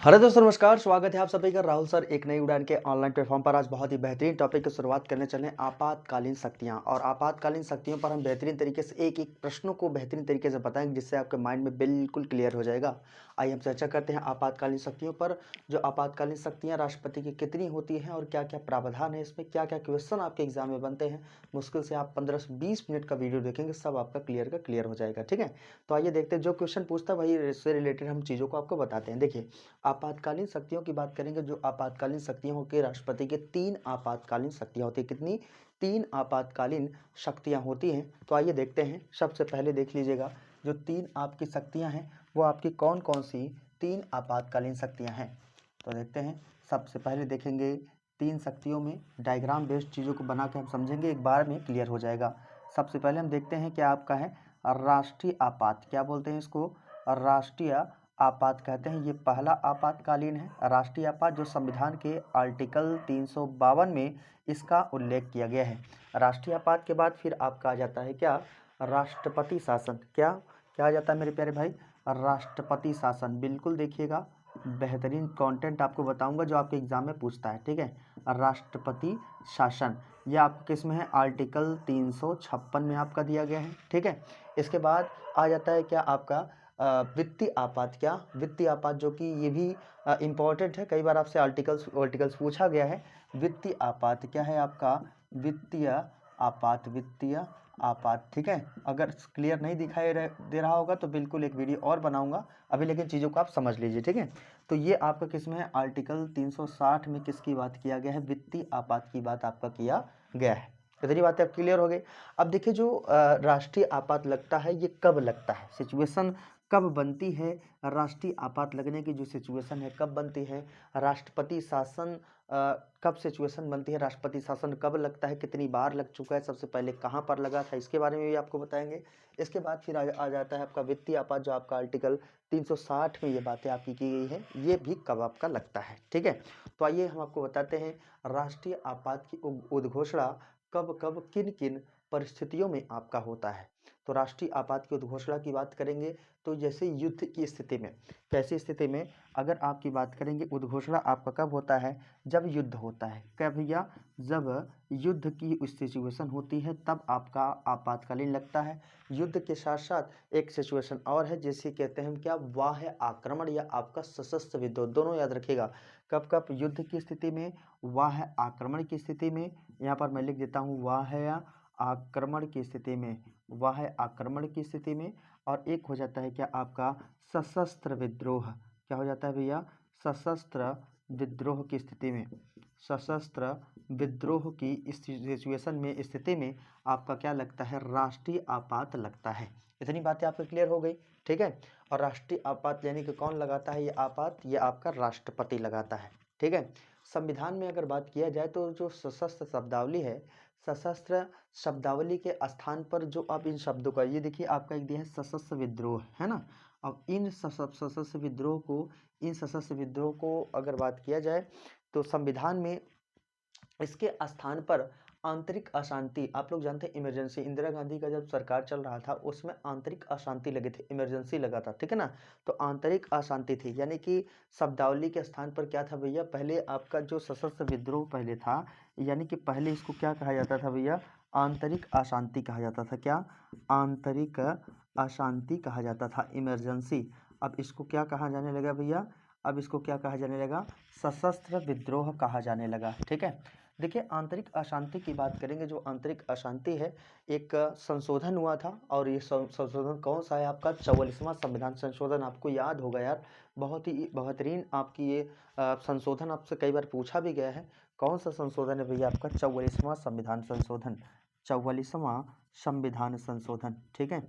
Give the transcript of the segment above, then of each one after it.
Hello दोस्तों, नमस्कार। स्वागत है आप सभी का राहुल सर एक नई उड़ान के ऑनलाइन प्लेटफॉर्म पर। आज बहुत ही बेहतरीन टॉपिक की शुरुआत करने चले, आपातकालीन शक्तियां। और आपातकालीन शक्तियों पर हम बेहतरीन तरीके से एक एक प्रश्नों को बेहतरीन तरीके से बताएंगे, जिससे आपके माइंड में बिल्कुल क्लियर हो जाएगा। आइए हम चर्चा करते हैं आपातकालीन शक्तियों पर। जो आपातकालीन शक्तियाँ राष्ट्रपति की कितनी होती हैं और क्या क्या प्रावधान है इसमें, क्या क्या क्वेश्चन आपके एग्जाम में बनते हैं। मुश्किल से आप 15 से 20 मिनट का वीडियो देखेंगे, सब आपका क्लियर हो जाएगा। ठीक है, तो आइए देखते हैं। जो क्वेश्चन पूछता है वही से रिलेटेड हम चीज़ों को आपको बताते हैं। देखिए, आपातकालीन शक्तियों की बात करेंगे। जो आपातकालीन शक्तियां होती है, राष्ट्रपति के 3 आपातकालीन शक्तियां होती है। कितनी? 3 आपातकालीन शक्तियां होती हैं। तो आइए देखते हैं। सबसे पहले देख लीजिएगा, जो 3 आपकी शक्तियां हैं वो आपकी कौन कौन सी 3 आपातकालीन शक्तियां हैं। तो देखते हैं। सबसे पहले देखेंगे 3 शक्तियों में डायग्राम बेस्ड चीज़ों को बना के हम समझेंगे, एक बार में क्लियर हो जाएगा। सबसे पहले हम देखते हैं क्या आपका है राष्ट्रीय आपात। क्या बोलते हैं इसको? राष्ट्रीय आपात कहते हैं। ये पहला आपातकालीन है, राष्ट्रीय आपात, जो संविधान के आर्टिकल 352 में इसका उल्लेख किया गया है। राष्ट्रीय आपात के बाद फिर आपका आ जाता है क्या? राष्ट्रपति शासन। क्या क्या आ जाता है मेरे प्यारे भाई? राष्ट्रपति शासन। बिल्कुल देखिएगा, बेहतरीन कंटेंट आपको बताऊंगा जो आपके एग्जाम में पूछता है। ठीक है, राष्ट्रपति शासन यह आपको किस में है? आर्टिकल 356 में आपका दिया गया है। ठीक है, इसके बाद आ जाता है क्या आपका वित्तीय आपात। क्या? वित्तीय आपात, जो कि ये भी इम्पोर्टेंट है, कई बार आपसे आर्टिकल्स पूछा गया है। वित्तीय आपात क्या है आपका? वित्तीय आपात। वित्तीय आपात। ठीक है, अगर क्लियर नहीं दे रहा होगा तो बिल्कुल एक वीडियो और बनाऊंगा अभी, लेकिन चीज़ों को आप समझ लीजिए। ठीक है, तो ये आपका किस में है? आर्टिकल 360 में किसकी बात किया गया है? वित्तीय आपात की बात आपका किया गया है। इतनी बातें अब क्लियर हो गई। अब देखिए, जो राष्ट्रीय आपात लगता है ये कब लगता है, सिचुएशन कब बनती है? राष्ट्रीय आपात लगने की जो सिचुएशन है कब बनती है? राष्ट्रपति शासन कब सिचुएशन बनती है? राष्ट्रपति शासन कब लगता है? कितनी बार लग चुका है? सबसे पहले कहाँ पर लगा था, इसके बारे में भी आपको बताएंगे। इसके बाद फिर आ जाता है आपका वित्तीय आपात, जो आपका आर्टिकल 360 में ये बातें आपकी की गई है, ये भी कब आपका लगता है। ठीक है, तो आइए हम आपको बताते हैं राष्ट्रीय आपात की उद्घोषणा कब कब किन किन परिस्थितियों में आपका होता है। तो राष्ट्रीय आपात की उद्घोषणा की बात करेंगे तो जैसे युद्ध की स्थिति में। कैसी स्थिति में? अगर आपकी बात करेंगे, उद्घोषणा आपका कब होता है? जब युद्ध होता है। क्या भैया? जब युद्ध की सिचुएशन होती है तब आपका आपातकालीन लगता है। युद्ध के साथ साथ एक सिचुएशन और है, जिसे कहते हैं हम क्या? बाह्य आक्रमण या आपका सशस्त्र विद्रोह। दोनों याद रखिएगा, कब कब? युद्ध की स्थिति में, बाह्य आक्रमण की स्थिति में। यहाँ पर मैं लिख देता हूँ बाह्य आक्रमण की स्थिति में, बाह्य आक्रमण की स्थिति में। और एक हो जाता है क्या आपका? सशस्त्र विद्रोह। क्या हो जाता है भैया? सशस्त्र विद्रोह की स्थिति में। सशस्त्र विद्रोह की सिचुएशन में, स्थिति में आपका क्या लगता है? राष्ट्रीय आपात लगता है। इतनी बातें आपको क्लियर हो गई। ठीक है, और राष्ट्रीय आपात यानी कि कौन लगाता है ये आपात? ये आपका राष्ट्रपति लगाता है। ठीक है, संविधान में अगर बात किया जाए तो जो सशस्त्र शब्दावली है, सशस्त्र शब्दावली के स्थान पर जो आप इन शब्दों का, ये देखिए आपका एक दिया है सशस्त्र विद्रोह, है ना। अब इन सशस्त्र विद्रोह को अगर बात किया जाए तो संविधान में इसके स्थान पर आंतरिक अशांति, आप लोग जानते हैं इमरजेंसी, इंदिरा गांधी का जब सरकार चल रहा था उसमें आंतरिक अशांति लगे थे, इमरजेंसी लगा था। ठीक है ना, तो आंतरिक अशांति थी, यानी कि शब्दावली के स्थान पर क्या था भैया? पहले आपका जो सशस्त्र विद्रोह पहले था, यानी कि पहले इसको क्या कहा जाता था भैया? आंतरिक अशांति कहा जाता था। क्या? आंतरिक अशांति कहा जाता था, इमरजेंसी। अब इसको क्या कहा जाने लगा भैया? अब इसको क्या कहा जाने लगा? सशस्त्र विद्रोह कहा जाने लगा। ठीक है, देखिए आंतरिक अशांति की बात करेंगे। जो आंतरिक अशांति है, एक संशोधन हुआ था, और ये संशोधन कौन सा है आपका? 44वां संविधान संशोधन। आपको याद होगा यार, बहुत ही बेहतरीन आपकी ये संशोधन आपसे कई बार पूछा भी गया है। कौन सा संशोधन है भैया? आपका 44वां संविधान संशोधन। 44वां संविधान संशोधन। ठीक है,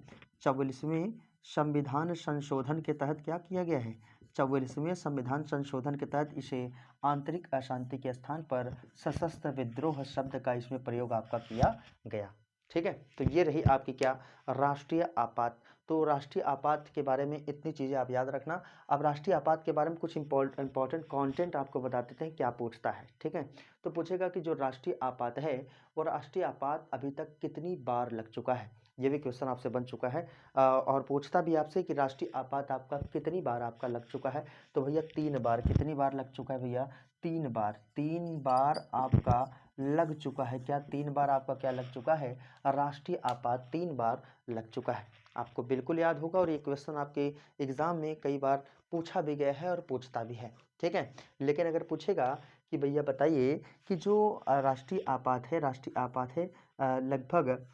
44वें संविधान संशोधन के तहत क्या किया गया है? 44वें संविधान संशोधन के तहत इसे आंतरिक अशांति के स्थान पर सशस्त्र विद्रोह शब्द का इसमें प्रयोग आपका किया गया। ठीक है, तो ये रही आपकी क्या, राष्ट्रीय आपात। तो राष्ट्रीय आपात के बारे में इतनी चीज़ें आप याद रखना। अब राष्ट्रीय आपात के बारे में कुछ इंपॉर्टेंट कंटेंट आपको बता देते हैं क्या पूछता है। ठीक है, तो पूछेगा कि जो राष्ट्रीय आपात है वो राष्ट्रीय आपात अभी तक कितनी बार लग चुका है, ये भी क्वेश्चन आपसे बन चुका है। और पूछता भी आपसे कि राष्ट्रीय आपात आपका कितनी बार आपका लग चुका है। तो भैया 3 बार। कितनी बार लग चुका है भैया, 3 बार। 3 बार आपका लग चुका है। क्या 3 बार आपका क्या लग चुका है, राष्ट्रीय आपात 3 बार लग चुका है। आपको बिल्कुल याद होगा और ये क्वेश्चन आपके एग्जाम में कई बार पूछा भी गया है और पूछता भी है। ठीक है, लेकिन अगर पूछेगा कि भैया बताइए कि जो राष्ट्रीय आपात है, राष्ट्रीय आपात है लगभग,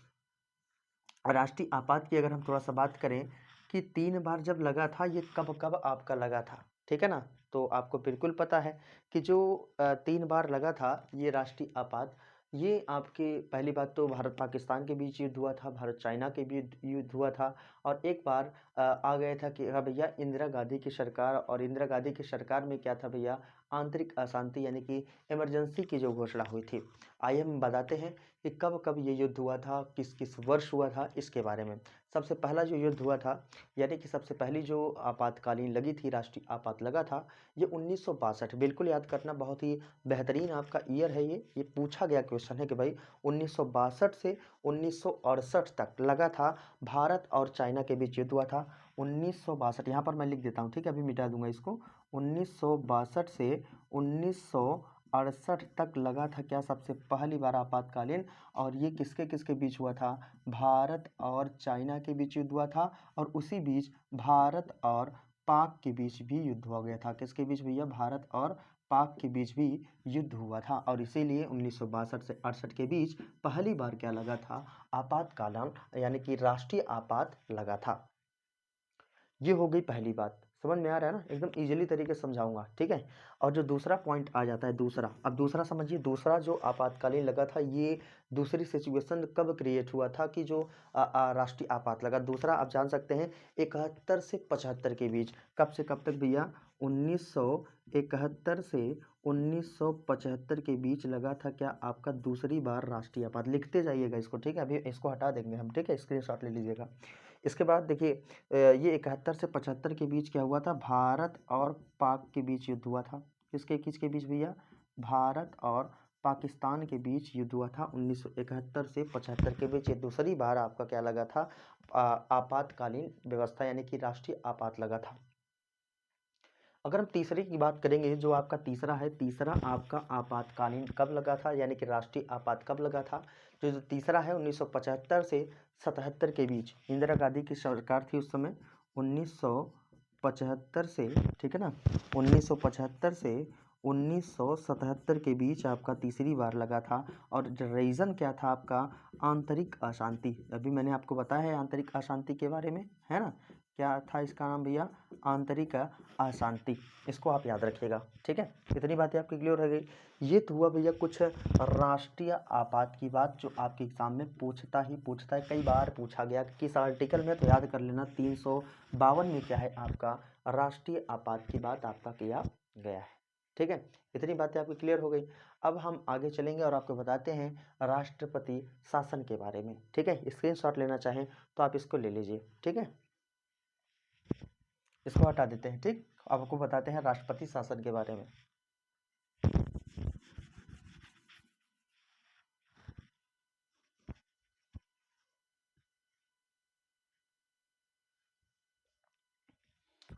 राष्ट्रीय आपात की अगर हम थोड़ा सा बात करें कि 3 बार जब लगा था, ये कब कब आपका लगा था। ठीक है ना, तो आपको बिल्कुल पता है कि जो 3 बार लगा था ये राष्ट्रीय आपात, ये आपके पहली बात तो भारत पाकिस्तान के बीच युद्ध हुआ था, भारत चाइना के बीच युद्ध हुआ था, और एक बार आ गया था कि हाँ भैया इंदिरा गांधी की सरकार, और इंदिरा गांधी की सरकार में क्या था भैया, आंतरिक अशांति यानी कि इमरजेंसी की जो घोषणा हुई थी। आइए हम बताते हैं कि कब कब ये युद्ध हुआ था, किस किस वर्ष हुआ था, इसके बारे में। सबसे पहला जो युद्ध हुआ था, यानी कि सबसे पहली जो आपातकालीन लगी थी, राष्ट्रीय आपात लगा था, ये 1962। बिल्कुल याद करना, बहुत ही बेहतरीन आपका ईयर है ये पूछा गया क्वेश्चन है कि भाई 1962 से 1968 तक लगा था, भारत और चाइना के बीच युद्ध हुआ था। 1962, यहाँ पर मैं लिख देता हूँ, ठीक है, अभी मिटा दूंगा इसको। 1962 से 1968 तक लगा था क्या, सबसे पहली बार आपातकालीन। और ये किसके किसके बीच हुआ था, भारत और चाइना के बीच युद्ध हुआ था, और उसी बीच भारत और पाक के बीच भी युद्ध हो गया था। किसके बीच भैया, भारत और पाक के बीच भी युद्ध हुआ था, और इसीलिए 1962 से 68 के बीच पहली बार क्या लगा था, आपातकालीन यानी कि राष्ट्रीय आपात लगा था। ये हो गई पहली बात। समझ में आ रहा है ना, एकदम इजीली तरीके से समझाऊंगा। ठीक है, और जो दूसरा पॉइंट आ जाता है, दूसरा, अब दूसरा समझिए, दूसरा जो आपातकालीन लगा था, ये दूसरी सिचुएशन कब क्रिएट हुआ था कि जो राष्ट्रीय आपात लगा। दूसरा आप जान सकते हैं 71 से 75 के बीच। कब से कब तक भैया, 1971 से 1975 के बीच लगा था क्या आपका दूसरी बार राष्ट्रीय आपात। लिखते जाइएगा इसको, ठीक है, अभी इसको हटा देंगे हम, ठीक है, स्क्रीनशॉट ले लीजिएगा। इसके बाद देखिए ये 71 से 75 के बीच क्या हुआ था, भारत और पाक के बीच युद्ध हुआ था। किसके बीच भैया, भारत और पाकिस्तान के बीच युद्ध हुआ था 1971 से 75 के बीच। ये दूसरी बार आपका क्या लगा था, आपातकालीन व्यवस्था यानी कि राष्ट्रीय आपात लगा था। अगर हम तीसरे की बात करेंगे, जो आपका तीसरा है, तीसरा आपका आपातकालीन कब लगा था, यानी कि राष्ट्रीय आपात कब लगा था। जो तीसरा है 1975 से 77 के बीच, इंदिरा गांधी की सरकार थी उस समय। 1975 से, ठीक है ना, 1975 से 1977 के बीच आपका तीसरी बार लगा था। और रीज़न क्या था आपका, आंतरिक अशांति। अभी मैंने आपको बताया है आंतरिक अशांति के बारे में, है ना, क्या था इसका नाम भैया, आंतरिक अशांति। इसको आप याद रखिएगा। ठीक है, इतनी बातें आपकी क्लियर हो गई। ये तो हुआ भैया कुछ राष्ट्रीय आपात की बात, जो आपके एग्जाम में पूछता है, कई बार पूछा गया। किस आर्टिकल में, तो याद कर लेना, 352 में क्या है आपका, राष्ट्रीय आपात की बात आपका किया गया है। ठीक है, इतनी बातें आपकी क्लियर हो गई। अब हम आगे चलेंगे और आपको बताते हैं राष्ट्रपति शासन के बारे में। ठीक है, स्क्रीनशॉट लेना चाहें तो आप इसको ले लीजिए। ठीक है, इसको हटा देते हैं। ठीक, अब आपको बताते हैं राष्ट्रपति शासन के बारे में।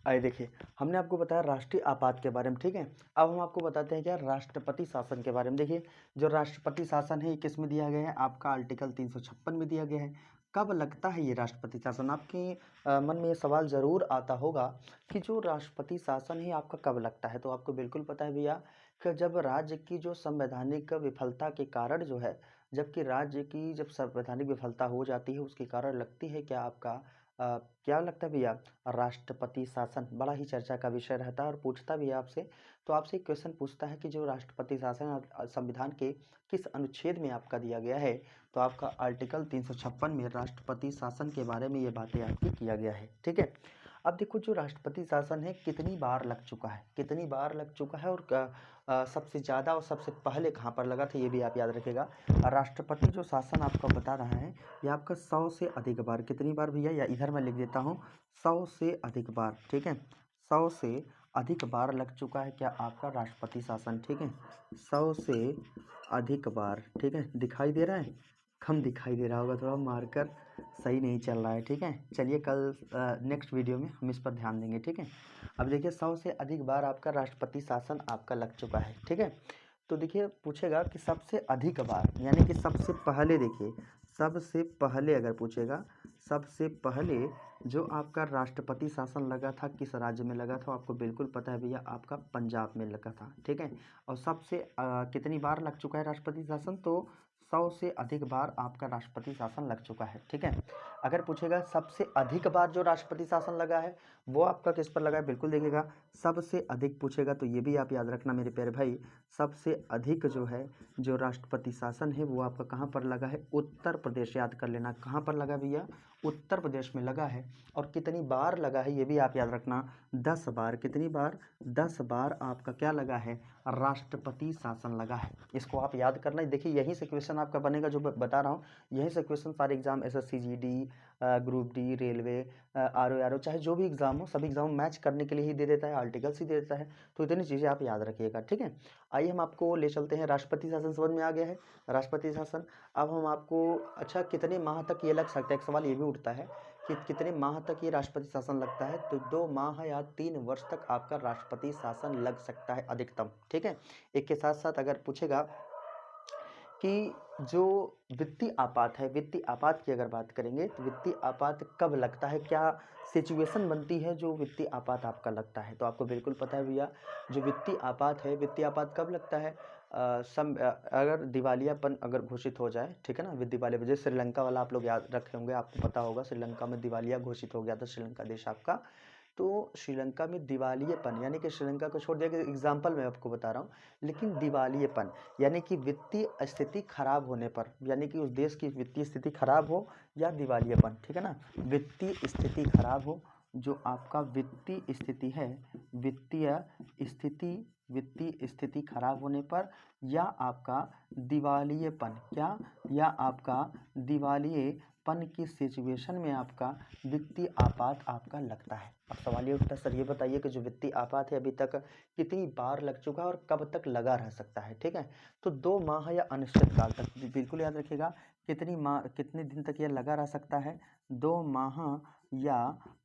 आइए देखिए, हमने आपको बताया राष्ट्रीय आपात के बारे में। ठीक है, अब हम आपको बताते हैं क्या, राष्ट्रपति शासन के बारे में। देखिए, जो राष्ट्रपति शासन है ये किस में दिया गया है, आपका आर्टिकल 356 में दिया गया है। कब लगता है ये राष्ट्रपति शासन, आपके मन में ये सवाल जरूर आता होगा कि जो राष्ट्रपति शासन है आपका कब लगता है। तो आपको बिल्कुल पता है भैया कि जब राज्य की जो संवैधानिक विफलता के कारण जो है, जबकि राज्य की जब संवैधानिक विफलता हो जाती है उसके कारण लगती है क्या आपका, क्या लगता है भैया, राष्ट्रपति शासन। बड़ा ही चर्चा का विषय रहता है और पूछता भी है आपसे। तो आपसे एक क्वेश्चन पूछता है कि जो राष्ट्रपति शासन संविधान के किस अनुच्छेद में आपका दिया गया है। तो आपका आर्टिकल 356 में राष्ट्रपति शासन के बारे में ये बातें आपकी किया गया है। ठीक है, अब देखो जो राष्ट्रपति शासन है कितनी बार लग चुका है, कितनी बार लग चुका है, और सबसे ज़्यादा और सबसे पहले कहाँ पर लगा था ये भी आप याद रखिएगा। राष्ट्रपति जो शासन आपका बता रहा है ये आपका 100 से अधिक बार, कितनी बार भैया, या इधर मैं लिख देता हूँ 100 से अधिक बार, ठीक है, 100 से अधिक बार लग चुका है क्या आपका राष्ट्रपति शासन, ठीक है, 100 से अधिक बार, ठीक है। दिखाई दे रहा है, कम दिखाई दे रहा होगा, थोड़ा मार्कर सही नहीं चल रहा है, ठीक है। चलिए कल नेक्स्ट वीडियो में हम इस पर ध्यान देंगे, ठीक है। अब देखिए 100 से अधिक बार आपका राष्ट्रपति शासन आपका लग चुका है, ठीक है। तो देखिए पूछेगा कि सबसे अधिक बार, यानी कि सबसे पहले, देखिए सबसे पहले अगर पूछेगा, सबसे पहले जो आपका राष्ट्रपति शासन लगा था किस राज्य में लगा था, आपको बिल्कुल पता है भैया, आपका पंजाब में लगा था, ठीक है। और सबसे कितनी बार लग चुका है राष्ट्रपति शासन, तो 100 से अधिक बार आपका राष्ट्रपति शासन लग चुका है, ठीक है। अगर पूछेगा सबसे अधिक बार जो राष्ट्रपति शासन लगा है वो आपका किस पर लगा है, बिल्कुल देखिएगा सबसे अधिक पूछेगा तो ये भी आप याद रखना मेरे प्यारे भाई, सबसे अधिक जो है जो राष्ट्रपति शासन है वो आपका कहाँ पर लगा है, उत्तर प्रदेश, याद कर लेना कहाँ पर लगा भैया, उत्तर प्रदेश में लगा है। और कितनी बार लगा है ये भी आप याद रखना, 10 बार, कितनी बार, 10 बार आपका क्या लगा है, राष्ट्रपति शासन लगा है। इसको आप याद करना, देखिए यहीं से क्वेश्चन आपका बनेगा जो बता रहा हूँ, यहीं से question for exam SSC GD, group D, railway, RO चाहे जो भी एग्जाम हो, सभी एग्जाम मैच करने के लिए ही दे देता है, आर्टिकल्स ही दे देता है। तो इतनी चीज़ें आप याद रखिएगा, ठीक है। आइए हम आपको ले चलते हैं, राष्ट्रपति शासन समझ में आ गया है, राष्ट्रपति शासन। अब हम आपको, अच्छा कितने माह तक ये लग सकता है, एक सवाल ये भी उठता है कि कितने माह तक ये राष्ट्रपति शासन लगता है, तो 2 माह या 3 वर्ष तक आपका राष्ट्रपति शासन लग सकता है अधिकतम, ठीक है। एक के साथ साथ अगर पूछेगा कि जो वित्तीय आपात है, वित्तीय आपात की अगर बात करेंगे तो वित्तीय आपात कब लगता है, क्या सिचुएशन बनती है जो वित्तीय आपात आपका लगता है, तो आपको बिल्कुल पता है भैया जो वित्तीय आपात है, वित्तीय आपात कब लगता है, अगर दिवालियापन अगर घोषित हो जाए, ठीक है ना, दिवालिया, जैसे श्रीलंका वाला आप लोग याद रखे होंगे, आपको पता होगा श्रीलंका में दिवालिया घोषित हो गया था, श्रीलंका देश आपका। तो श्रीलंका में दिवालियेपन, यानी कि श्रीलंका को छोड़ दिया, कि एग्जाम्पल मैं आपको बता रहा हूँ, लेकिन दिवालियेपन यानी कि वित्तीय स्थिति खराब होने पर, यानी कि उस देश की वित्तीय स्थिति खराब हो या दिवालियेपन, ठीक है ना, वित्तीय स्थिति खराब हो, जो आपका वित्तीय स्थिति है, वित्तीय स्थिति खराब होने पर, या आपका दिवालियेपन, क्या, या आपका दिवालियेपन की सिचुएशन में आपका वित्तीय आपात आपका लगता है। अब सवाल ये उठता है, सर ये बताइए कि जो वित्तीय आपात है अभी तक कितनी बार लग चुका है और कब तक लगा रह सकता है, ठीक है। तो 2 माह या अनिश्चित काल तक, बिल्कुल याद रखिएगा, कितने दिन तक यह लगा रह सकता है, 2 माह या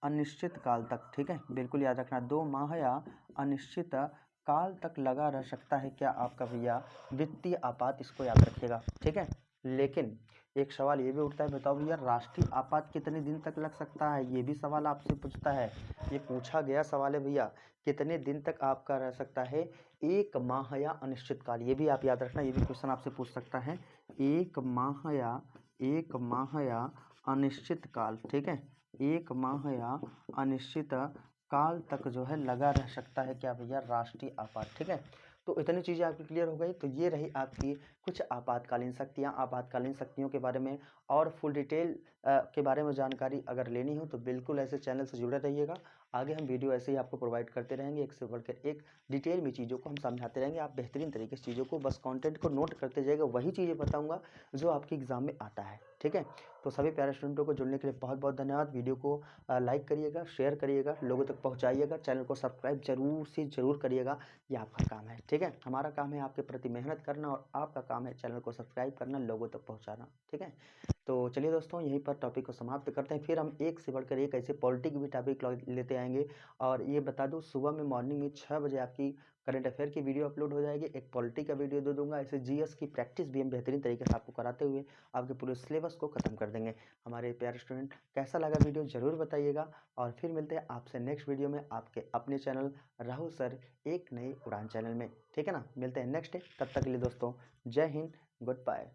अनिश्चित काल तक, ठीक है, बिल्कुल याद रखना, 2 माह या अनिश्चित काल तक लगा रह सकता है क्या आपका भैया वित्तीय आपात, इसको याद रखिएगा, ठीक है। लेकिन एक सवाल ये भी उठता है, बताओ भैया राष्ट्रीय आपात कितने दिन तक लग सकता है, ये भी सवाल आपसे पूछता है, ये पूछा गया सवाल है भैया, कितने दिन तक आपका रह सकता है, 1 माह या अनिश्चित काल, ये भी आप याद रखना, ये भी क्वेश्चन आपसे पूछ सकता है, 1 माह या अनिश्चित काल, ठीक है, 1 माह या अनिश्चित काल तक जो है लगा रह सकता है क्या भैया राष्ट्रीय आपात, ठीक है। तो इतनी चीज़ें आपकी क्लियर हो गई, तो ये रही आपकी कुछ आपातकालीन शक्तियाँ, आपातकालीन शक्तियों के बारे में, और फुल डिटेल के बारे में जानकारी अगर लेनी हो तो बिल्कुल ऐसे चैनल से जुड़े रहिएगा। आगे हम वीडियो ऐसे ही आपको प्रोवाइड करते रहेंगे, एक से बढ़कर एक डिटेल में चीज़ों को हम समझाते रहेंगे, आप बेहतरीन तरीके से चीज़ों को, बस कंटेंट को नोट करते जाइएगा, वही चीज़ें बताऊँगा जो आपके एग्जाम में आता है, ठीक है। तो सभी प्यारे स्टूडेंटों को जुड़ने के लिए बहुत बहुत धन्यवाद। वीडियो को लाइक करिएगा, शेयर करिएगा, लोगों तक पहुँचाइएगा, चैनल को सब्सक्राइब जरूर से ज़रूर करिएगा, ये आपका काम है, ठीक है। हमारा काम है आपके प्रति मेहनत करना, और आपका काम है चैनल को सब्सक्राइब करना, लोगों तक पहुंचाना, ठीक है। तो चलिए दोस्तों यहीं पर टॉपिक को समाप्त करते हैं, फिर हम एक से बढ़कर एक ऐसे पॉलिटिक भी टॉपिक लेते आएंगे। और ये बता दूं, सुबह में मॉर्निंग में 6 बजे आपकी करंट अफेयर की वीडियो अपलोड हो जाएगी, एक पॉलिटी का वीडियो दे दूंगा, ऐसे GS की प्रैक्टिस भी हम बेहतरीन तरीके से आपको कराते हुए आपके पूरे सिलेबस को खत्म कर देंगे। हमारे प्यारे स्टूडेंट, कैसा लगा वीडियो जरूर बताइएगा, और फिर मिलते हैं आपसे नेक्स्ट वीडियो में आपके अपने चैनल राहुल सर एक नई उड़ान चैनल में, ठीक है ना। मिलते हैं नेक्स्ट डे, तब तक के लिए दोस्तों जय हिंद, गुड बाय।